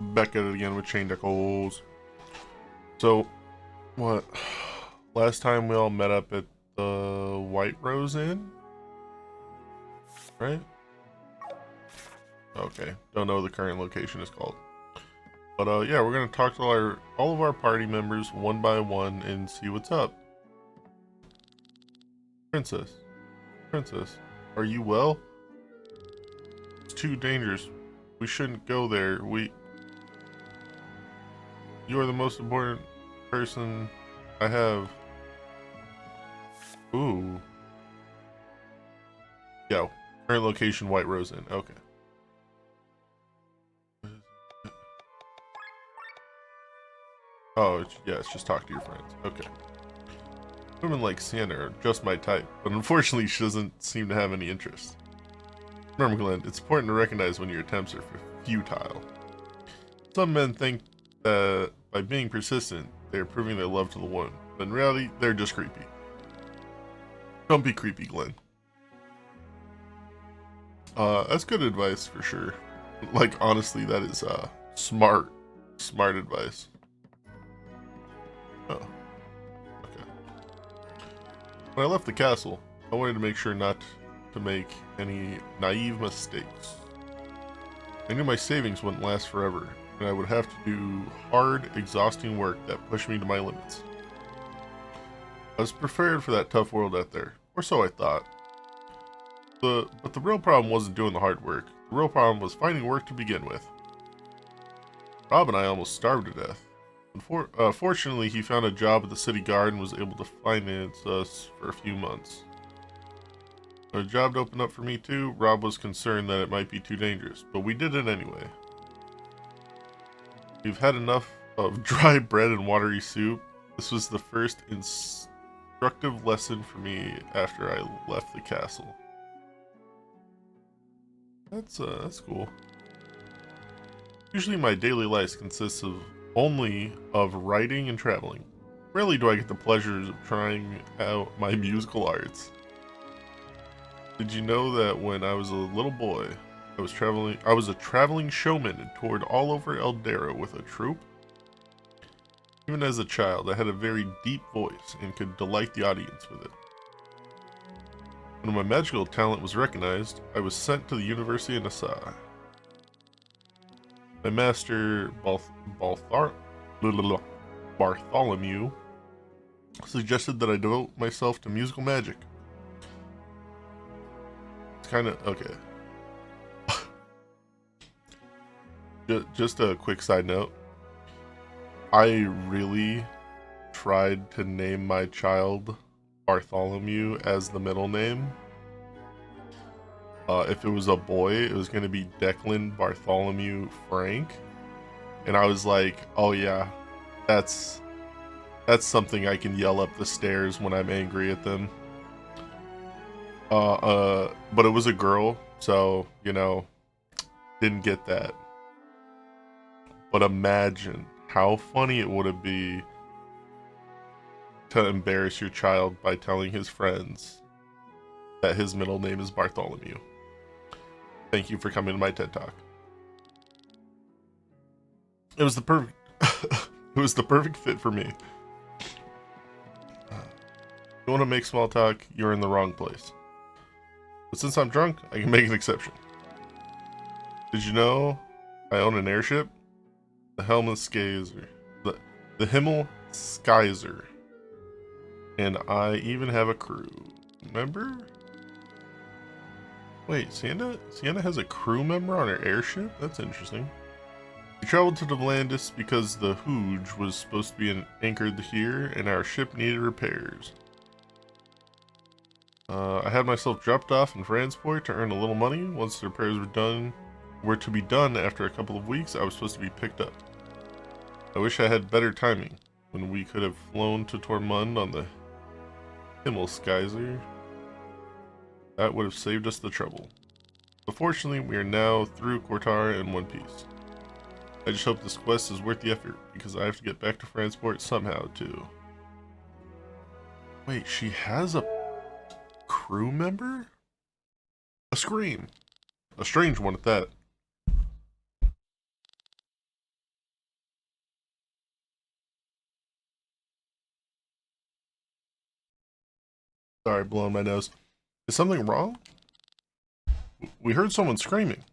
Back at it again with Chain Decals. So, what? Last time we all met up at the White Rose Inn, right? Okay, don't know what the current location is called. But yeah, we're gonna talk to all of our party members one by one and see what's up. Princess, Princess, are you well? It's too dangerous. We shouldn't go there. You are the most important person I have. Ooh. Yo. Current location, White Rose Inn. Okay. Oh, yeah, it's just talk to your friends. Okay. Women like Sienna are just my type, but unfortunately she doesn't seem to have any interest. Remember, Glenn, it's important to recognize when your attempts are futile. Some men think that by being persistent, they are proving their love to the woman, but in reality, they're just creepy. Don't be creepy, Glenn. That's good advice for sure. Like, honestly, that is, smart advice. Oh, okay. When I left the castle, I wanted to make sure not to make any naive mistakes. I knew my savings wouldn't last forever, and I would have to do hard, exhausting work that pushed me to my limits. I was prepared for that tough world out there, or so I thought. But the real problem wasn't doing the hard work. The real problem was finding work to begin with. Rob and I almost starved to death. Fortunately, he found a job at the city guard and was able to finance us for a few months. When a job opened up for me too, Rob was concerned that it might be too dangerous, but we did it anyway. We've had enough of dry bread and watery soup. This was the first instructive lesson for me after I left the castle. That's cool. Usually my daily life consists of only of writing and traveling. Rarely do I get the pleasures of trying out my musical arts. Did you know that when I was a little boy, I was a traveling showman and toured all over Eldera with a troupe? Even as a child, I had a very deep voice and could delight the audience with it. When my magical talent was recognized, I was sent to the University of Nassau. My master, Bartholomew, suggested that I devote myself to musical magic. It's kind of okay. Just a quick side note. I really tried to name my child Bartholomew as the middle name. If it was a boy, it was going to be Declan Bartholomew Frank. And I was like, oh yeah, that's something I can yell up the stairs when I'm angry at them. But it was a girl, so, you know, didn't get that. But imagine how funny it would be to embarrass your child by telling his friends that his middle name is Bartholomew. Thank you for coming to my TED Talk. It was the perfect it was the perfect fit for me. You want to make small talk, you're in the wrong place. But since I'm drunk, I can make an exception. Did you know I own an airship? The Helmskaiser. The Himmel Skyzer. And I even have a crew. Remember? Wait, Sienna has a crew member on her airship? That's interesting. We traveled to Devlandis because the Hooge was supposed to be anchored here, and our ship needed repairs. I had myself dropped off in Fransport to earn a little money. Once the repairs were to be done after a couple of weeks, I was supposed to be picked up. I wish I had better timing, when we could have flown to Tormund on the Himmelskaiser. That would have saved us the trouble. But fortunately, we are now through Kortar in one piece. I just hope this quest is worth the effort, because I have to get back to Fransport somehow, too. Wait, she has a crew member? A scream. A strange one at that. Sorry, blowing my nose. Is something wrong? We heard someone screaming.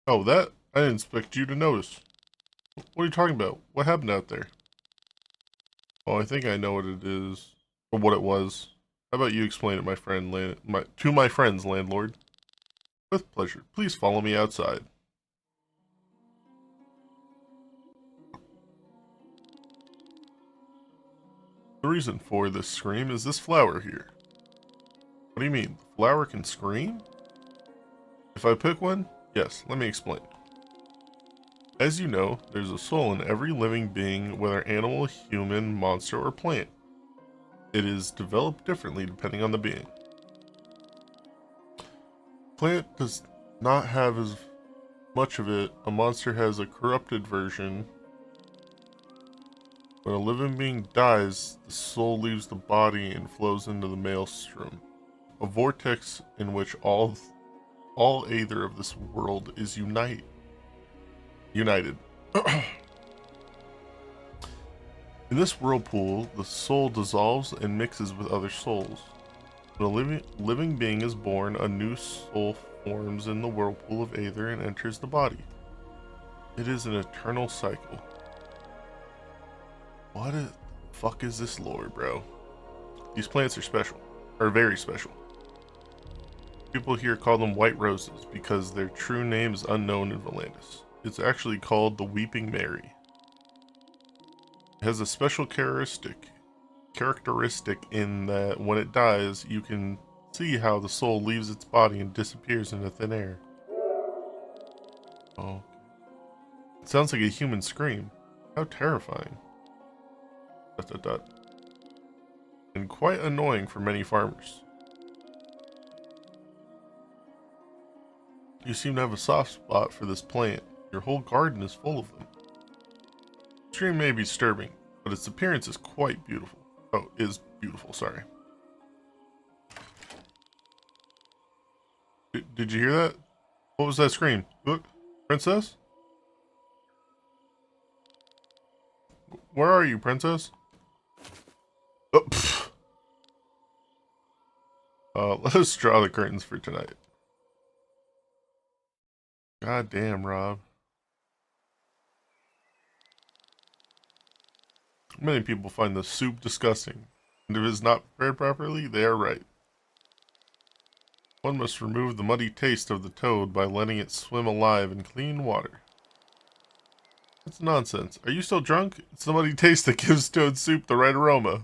Oh, that? I didn't expect you to notice. What are you talking about? What happened out there? Oh, I think I know what it is. Or what it was. How about you explain it, my friend, to my friends, landlord? With pleasure. Please follow me outside. The reason for this scream is this flower here. What do you mean? The flower can scream? If I pick one? Yes, let me explain. As you know, there's a soul in every living being, whether animal, human, monster, or plant. It is developed differently depending on the being. Plant does not have as much of it. A monster has a corrupted version. When a living being dies, the soul leaves the body and flows into the maelstrom, a vortex in which all aether of this world is united. In this whirlpool, the soul dissolves and mixes with other souls. When a living being is born, a new soul forms in the whirlpool of aether and enters the body. It is an eternal cycle. What the fuck is this lore, bro? These plants are special. Are very special. People here call them white roses because their true name is unknown in Volantis. It's actually called the Weeping Mary. It has a special characteristic in that when it dies, you can see how the soul leaves its body and disappears into thin air. Oh. It sounds like a human scream. How terrifying. ... And quite annoying for many farmers. You seem to have a soft spot for this plant. Your whole garden is full of them. The tree may be disturbing, but its appearance is quite beautiful. Oh, is beautiful, sorry. Did you hear that? What was that scream? Look, princess? Where are you, princess? Oh, let us draw the curtains for tonight. God damn, Rob. Many people find the soup disgusting, and if it is not prepared properly, they are right. One must remove the muddy taste of the toad by letting it swim alive in clean water. That's nonsense. Are you still drunk? It's the muddy taste that gives toad soup the right aroma.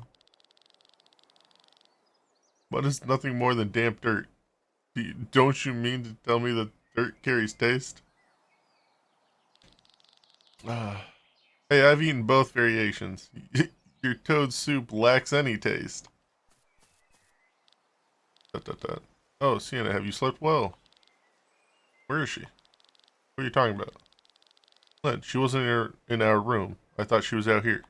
Mud is nothing more than damp dirt. Don't you mean to tell me that dirt carries taste? Hey, I've eaten both variations. Your toad soup lacks any taste. ... Oh, Sienna, have you slept well? Where is she? What are you talking about? Len, she wasn't in our room. I thought she was out here.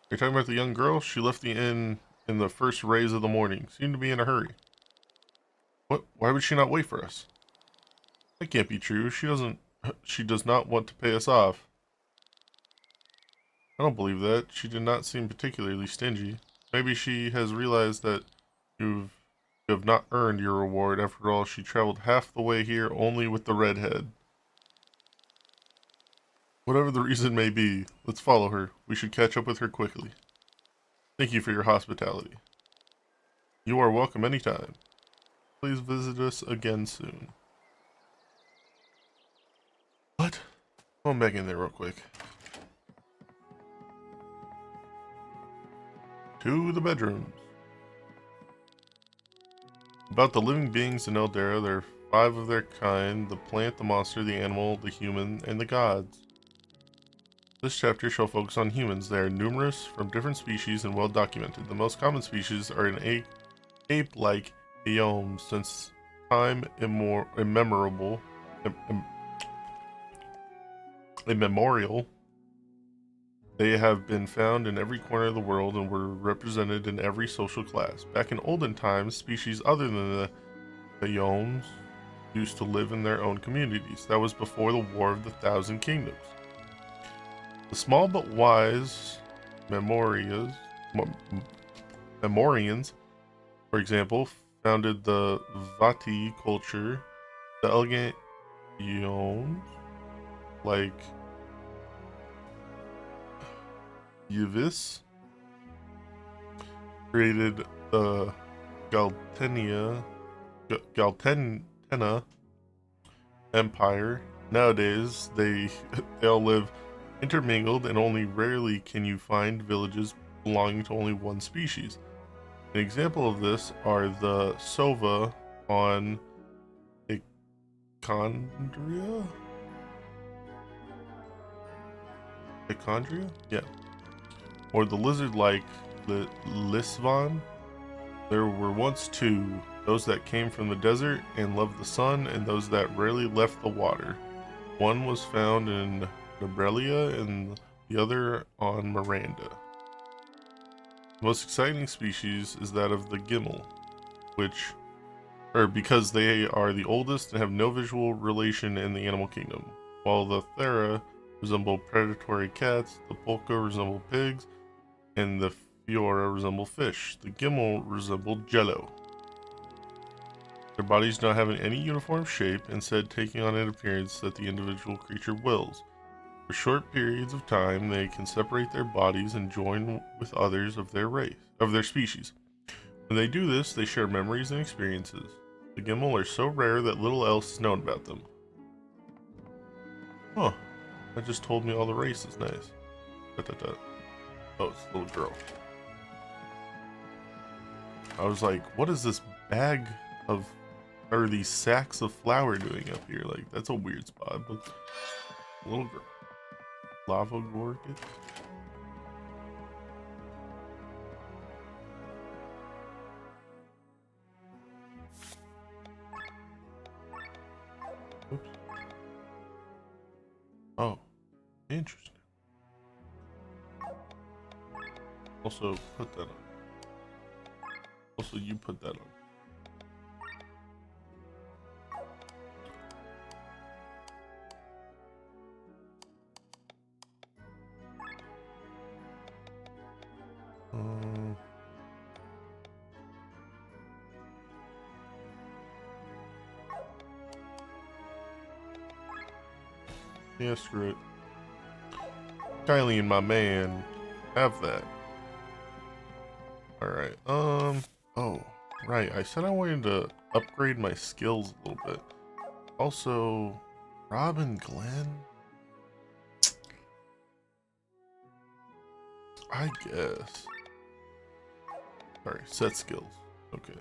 Are you talking about the young girl? She left the inn in the first rays of the morning. Seemed to be in a hurry. What? Why would she not wait for us? That can't be true. She does not want to pay us off. I don't believe that. She did not seem particularly stingy. Maybe she has realized that you have not earned your reward. After all, she traveled half the way here only with the redhead. Whatever the reason may be, let's follow her. We should catch up with her quickly. Thank you for your hospitality. You are welcome anytime. Please visit us again soon. What? Come on back in there real quick. To the bedrooms. About the living beings in Eldera, there are 5 of their kind: the plant, the monster, the animal, the human, and the gods. This chapter shall focus on humans. They are numerous, from different species, and well documented. The most common species are an ape-like biomes. Since time immemorial, they have been found in every corner of the world and were represented in every social class. Back in olden times, species other than the biomes used to live in their own communities. That was before the War of the Thousand Kingdoms. The small but wise Memorians for example, founded the Vati culture, the elegant Yons, like Yvis, created the Galtena Empire. Nowadays, they all live intermingled, and only rarely can you find villages belonging to only one species. An example of this are the Sova on Echondria? Echondria? Yeah. Or the lizard-like Lisvan. There were once two, those that came from the desert and loved the sun, and those that rarely left the water. One was found in Nebrelia and the other on Miranda. The most exciting species is that of the Gimel, because they are the oldest and have no visual relation in the animal kingdom. While the Thera resemble predatory cats, the Polka resemble pigs, and the Fiora resemble fish. The Gimel resemble jello. Their bodies don't have any uniform shape, instead taking on an appearance that the individual creature wills. For short periods of time, they can separate their bodies and join with others of their species. When they do this, they share memories and experiences. The Gimel are so rare that little else is known about them. Huh. That just told me all the races. Nice. Oh, it's a little girl. I was like, what is this bag of, or these sacks of flour doing up here? Like, that's a weird spot, but a little girl. Lava gorget. Oops. Oh, interesting. Also, put that on. Also, you put that on. Yeah, screw it. Kylie and my man have that. Alright, oh, right, I said I wanted to upgrade my skills a little bit. Also, Rob and Glenn? I guess. Sorry, set skills. Okay.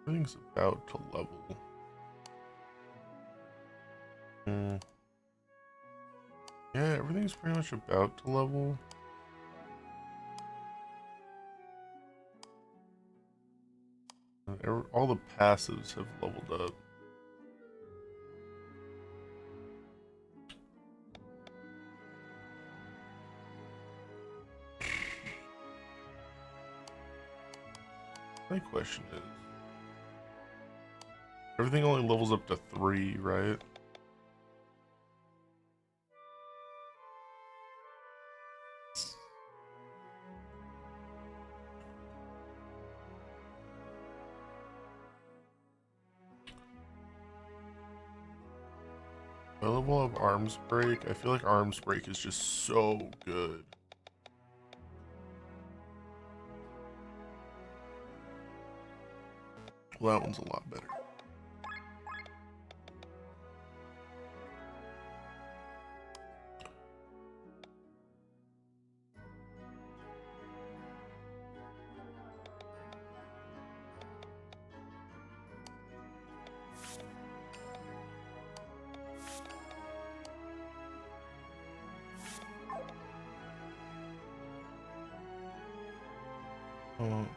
Everything's about to level. Yeah, everything's pretty much about to level. All the passives have leveled up. My question is, everything only levels up to 3, right? The level of arms break. I feel like arms break is just so good. Well, that one's a lot better.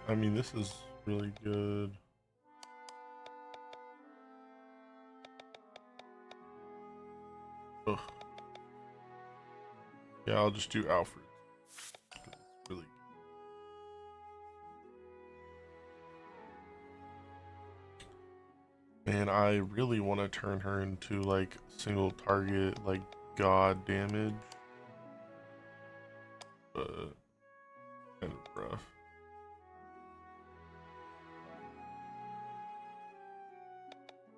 I mean, this is really good. Ugh. Yeah, I'll just do Alfred. It's really good. And I really want to turn her into like single target, like god damage. But Kind of rough.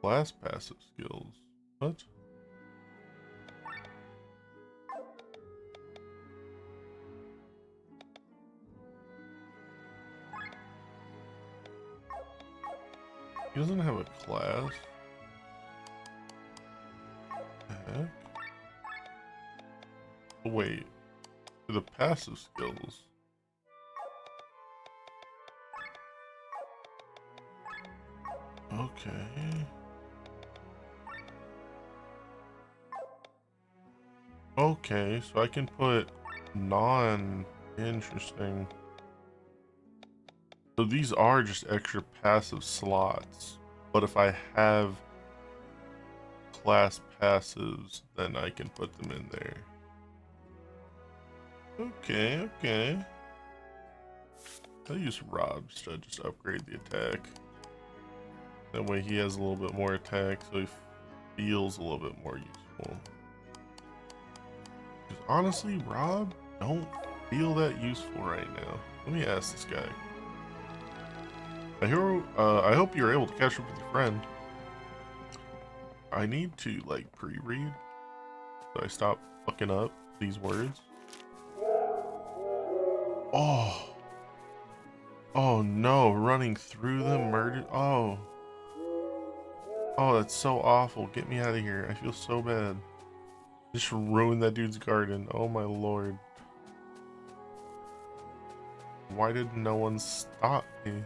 Class passive skills. What? He doesn't have a class. The heck? Wait. For the passive skills. Okay. Okay, so I can put interesting. So these are just extra passive slots. But if I have class passives, then I can put them in there. Okay, okay. I'll use Rob's to just upgrade the attack. That way he has a little bit more attack, so he feels a little bit more useful. Because honestly, Rob don't feel that useful right now. Let me ask this guy. I hope you're able to catch up with your friend. I need to like pre-read so I stop fucking up these words. Oh. Oh no, running through them, murdered. Oh. Oh, that's so awful. Get me out of here. I feel so bad. Just ruined that dude's garden. Oh my lord. Why did no one stop me?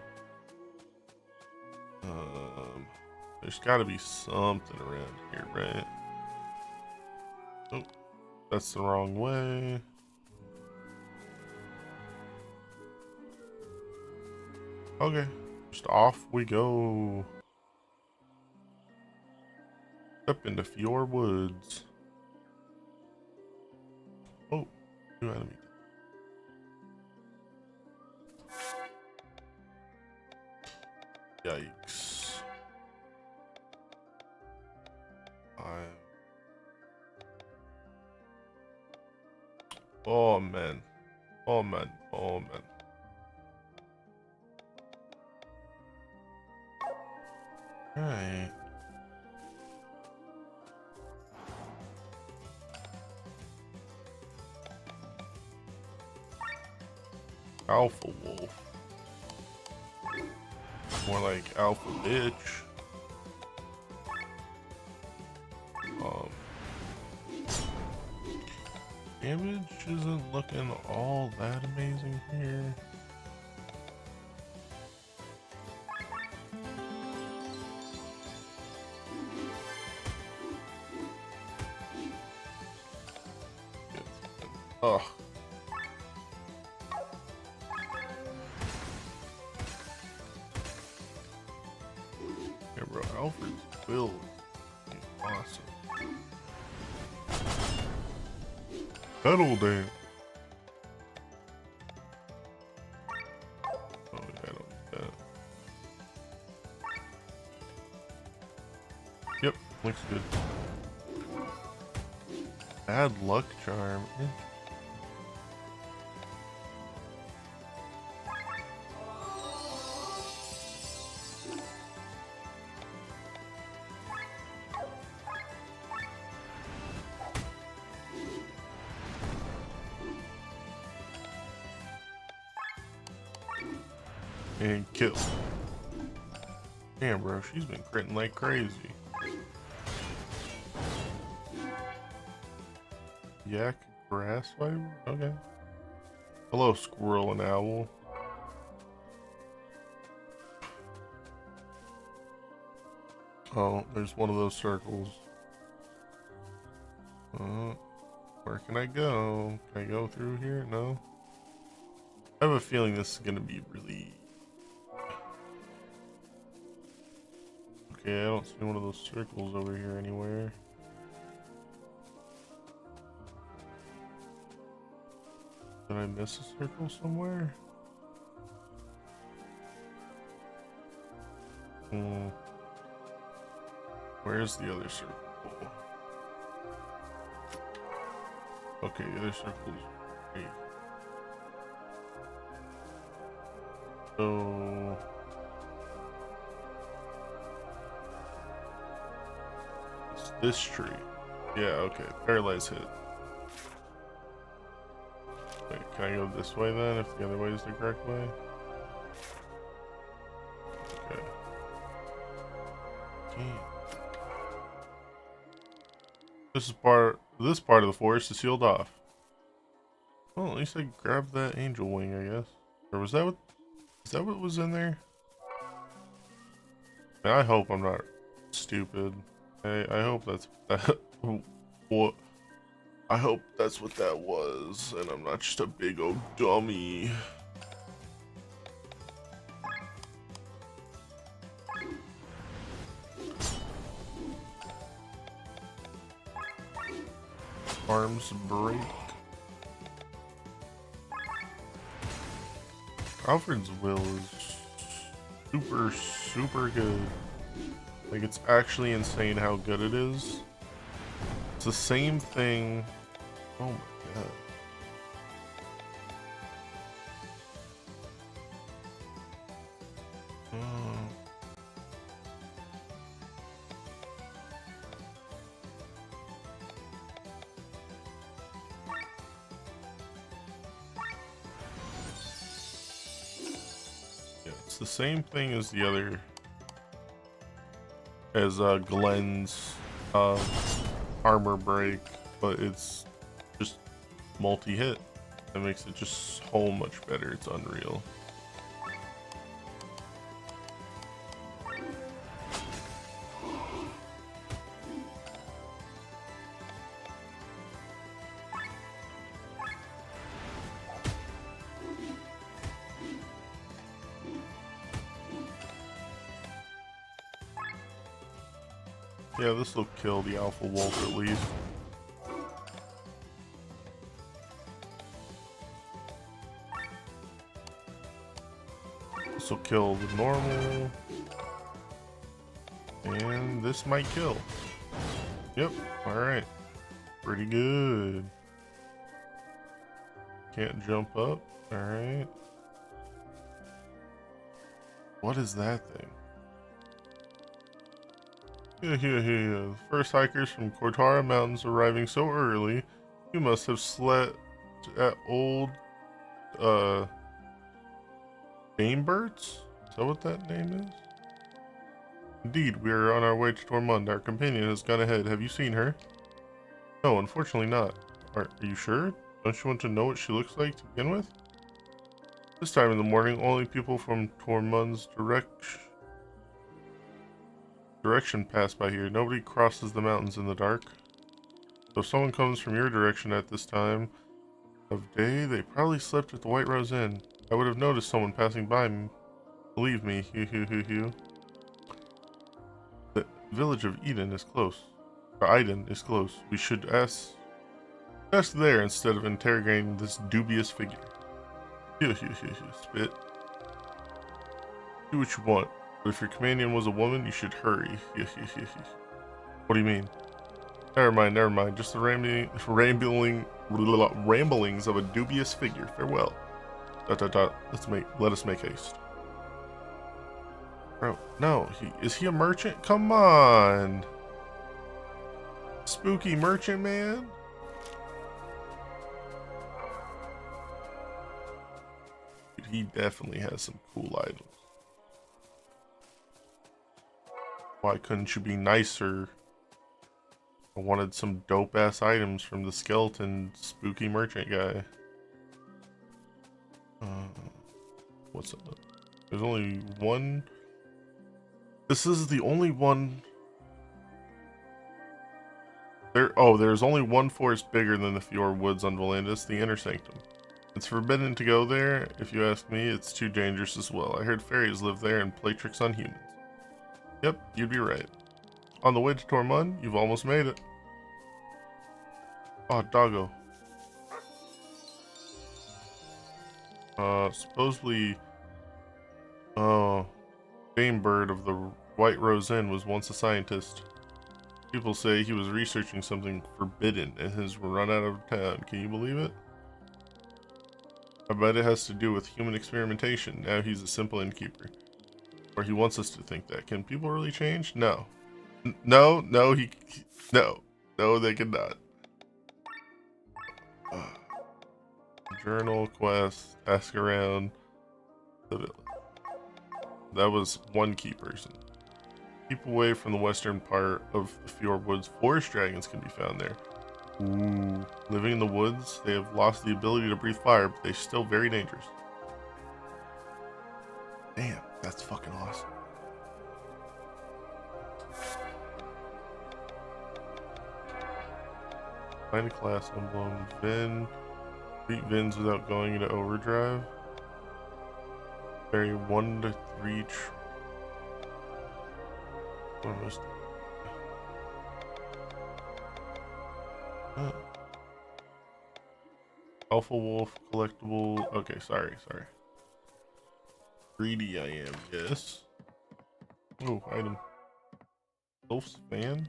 There's gotta be something around here, right? Oh, that's the wrong way. Okay, just off we go. Up into Fior Woods. Oh, new enemy. Yikes. Oh man. Oh man. Oh man. Alright. Alpha Wolf. More like Alpha Bitch. Damage isn't looking all that amazing here. Ugh. Yeah, bro, Alfred's build is awesome. Pedal dance. Oh, yeah, I don't need that. Yep, looks good. Bad luck charm. And kill. Damn, bro, she's been critting like crazy. Yak grass fiber? Okay. Hello, squirrel and owl. Oh, there's one of those circles. Where can I go? Can I go through here? No. I have a feeling this is gonna be really... Okay, I don't see one of those circles over here anywhere. Did I miss a circle somewhere? Where's the other circle? Okay, the other circle's right. So it's this tree. Yeah, okay. Paralyze hit. Wait, can I go this way then if the other way is the correct way? Okay. Damn. This part of the forest is sealed off. Well, at least I grabbed that angel wing, I guess. Or was that what is that what was in there? I hope I'm not stupid. I hope that's what I hope that's what that was, and I'm not just a big old dummy. Arms break. Alfred's will is super good. Like, it's actually insane how good it is. It's the same thing. Oh my god. Yeah, it's the same thing as the other, as Glenn's armor break, but it's just multi-hit. That makes it just so much better. It's unreal. Yeah, this will kill the alpha wolf at least. This will kill the normal. And this might kill. Yep, alright. Pretty good. Can't jump up. Alright. What is that thing? Yeah. First hikers from Cortara Mountains arriving so early. You must have slept at old, Bainbirds? Is that what that name is? Indeed, we are on our way to Tormund. Our companion has gone ahead. Have you seen her? No, unfortunately not. Are you sure? Don't you want to know what she looks like to begin with? This time in the morning, only people from Tormund's direction pass by here. Nobody crosses the mountains in the dark. So if someone comes from your direction at this time of day, they probably slept at the White Rose Inn. I would have noticed someone passing by me. Believe me, The village of Eden is close. Iden is close. We should ask there instead of interrogating this dubious figure. Spit. Do what you want, but if your companion was a woman, you should hurry. What do you mean? Never mind. Just the ramblings of a dubious figure. Farewell. ... Let us make haste. Bro, no. Is he a merchant? Come on. Spooky merchant man? Dude, he definitely has some cool items. Why couldn't you be nicer? I wanted some dope ass items from the skeleton spooky merchant guy. What's up? There's only one. This is the only one. There's only one forest bigger than the Fjord Woods on Volandis, the Inner Sanctum. It's forbidden to go there. If you ask me, it's too dangerous as well. I heard fairies live there and play tricks on humans. Yep, you'd be right. On the way to Tormund, you've almost made it. Oh, doggo. Supposedly, Bird of the White Rose Inn was once a scientist. People say he was researching something forbidden and has run out of town. Can you believe it? I bet it has to do with human experimentation. Now he's a simple innkeeper. Or he wants us to think that. Can people really change? No. No, no, they cannot. Journal, quest, ask around the village. That was one key person. Keep away from the western part of the fjord woods. Forest dragons can be found there. Ooh. Living in the woods, they have lost the ability to breathe fire, but they're still very dangerous. Damn, that's fucking awesome. Find a class emblem. Vin. Beat Vins without going into overdrive. Carry 1 to 3 almost. Alpha Wolf collectible. Okay, sorry. Greedy I am, yes. Oh, item. Elf's fan?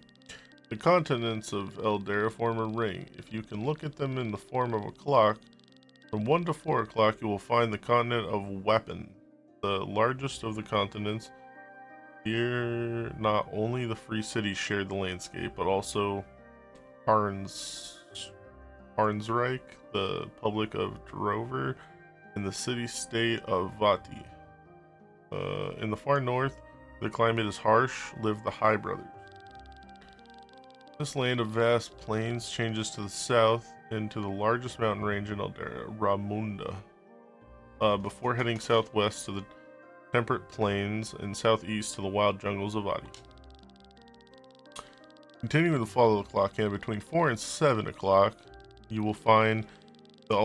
The continents of Eldera form a ring. If you can look at them in the form of a clock, from 1 to 4 o'clock you will find the continent of Weapon, the largest of the continents. Here, not only the free cities share the landscape, but also Harnsreich, the Public of Drover, and the city-state of Vati. In the far north, the climate is harsh, live the High Brothers. This land of vast plains changes to the south into the largest mountain range in Eldera, Ramunda, before heading southwest to the temperate plains and southeast to the wild jungles of Vati. Continuing to follow the clock hand between 4 and 7 o'clock, you will find the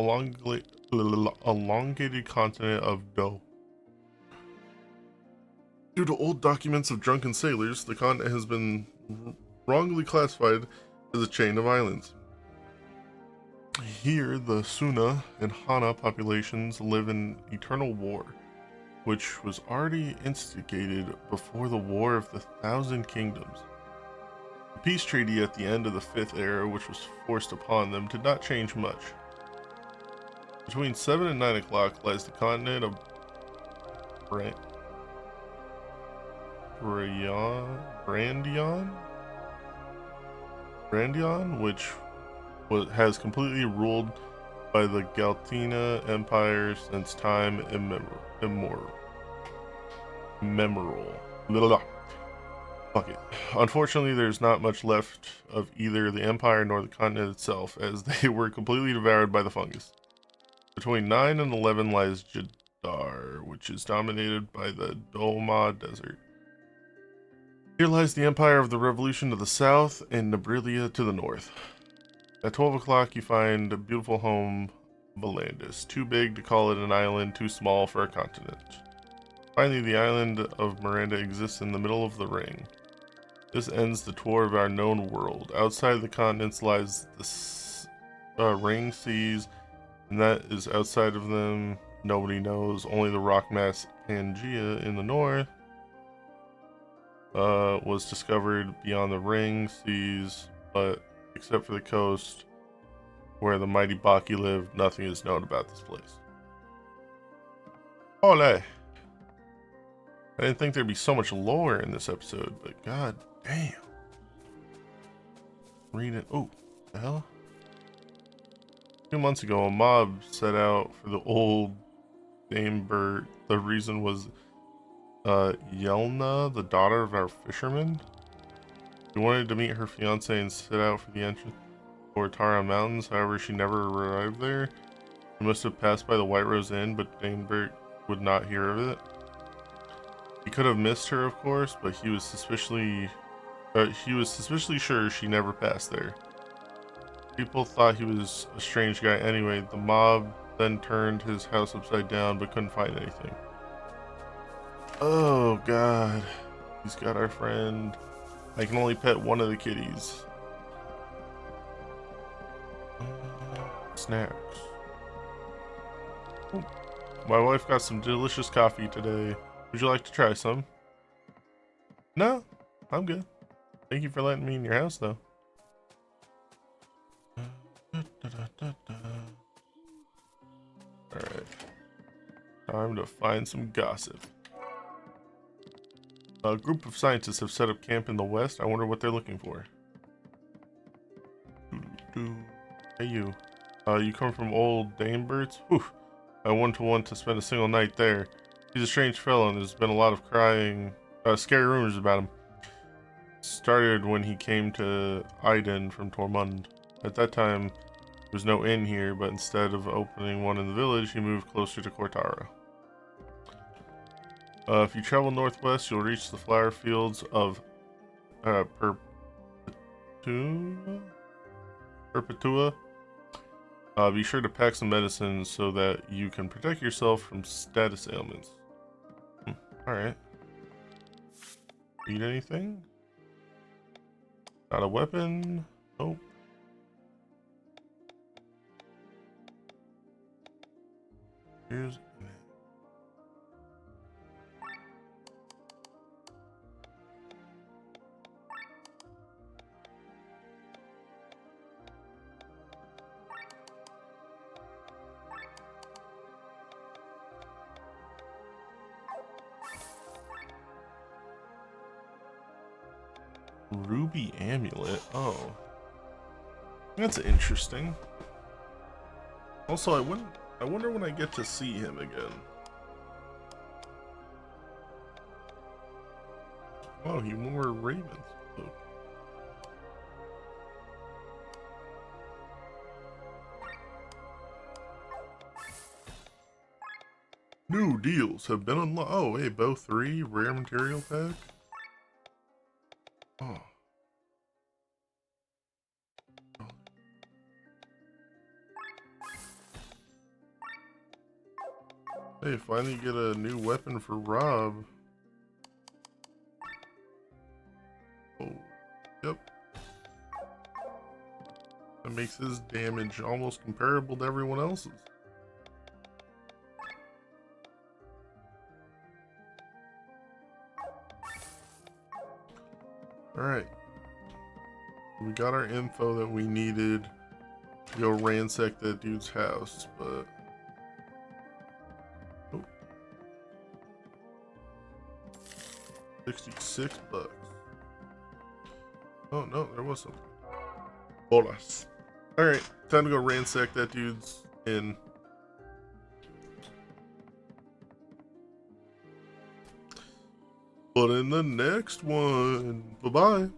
elongated continent of Do. Due to old documents of drunken sailors, the continent has been wrongly classified as a chain of islands. Here, the Suna and Hana populations live in eternal war, which was already instigated before the War of the Thousand Kingdoms. The peace treaty at the end of the Fifth Era, which was forced upon them, did not change much. Between 7 and 9 o'clock lies the continent of Brandion, which has completely ruled by the Galtina Empire since time immemorial. Fuck it. Unfortunately, there's not much left of either the Empire nor the continent itself, as they were completely devoured by the fungus. Between 9 and 11 lies Jadar, which is dominated by the Dolma Desert. Here lies the Empire of the Revolution to the south and Nebrilia to the north. At 12 o'clock, you find a beautiful home, Valandis. Too big to call it an island, too small for a continent. Finally, the island of Miranda exists in the middle of the ring. This ends the tour of our known world. Outside the continents lies the ring seas, and that is outside of them. Nobody knows. Only the rock mass Pangea in the north was discovered beyond the ring seas, but except for the coast where the mighty Baki live, nothing is known about this place. Ole! I didn't think there'd be so much lore in this episode, but god damn. Read it. Oh, the hell? 2 months ago, a mob set out for the old Dame Bert. The reason was Yelna, the daughter of our fisherman. She wanted to meet her fiance and set out for the entrance for Tara Mountains. However, she never arrived there. She must have passed by the White Rose Inn, but Dame Bert would not hear of it. He could have missed her, of course, but he was suspiciously sure she never passed there. People thought he was a strange guy anyway. The mob then turned his house upside down, but couldn't find anything. Oh god, he's got our friend. I can only pet one of the kitties. Snacks. Oh, my wife got some delicious coffee today. Would you like to try some? No, I'm good. Thank you for letting me in your house, though. Alright. Time to find some gossip. A group of scientists have set up camp in the west. I wonder what they're looking for. Hey you. You come from old Danebert's? Whew. I wouldn't want to spend a single night there. He's a strange fellow and there's been a lot of scary rumors about him. Started when he came to Iden from Tormund. At that time, there was no inn here, but instead of opening one in the village, he moved closer to Cortara. If you travel northwest, you'll reach the flower fields of Perpetua. Be sure to pack some medicine so that you can protect yourself from status ailments. Alright. Need anything? Not a weapon? Nope. Here's... Ruby amulet. Oh, that's interesting. Also, I wonder when I get to see him again. Oh, he wore Raven's cloak. New deals have been unlocked. Oh, hey, bow 3 rare material pack. Oh. Hey, finally get a new weapon for Rob. Oh, yep. That makes his damage almost comparable to everyone else's. Alright. We got our info that we needed to go ransack that dude's house, but... Oh. 66 bucks. Oh no, there was something. Bolas. Alright, time to go ransack that dude's inn. But in the next one, bye-bye.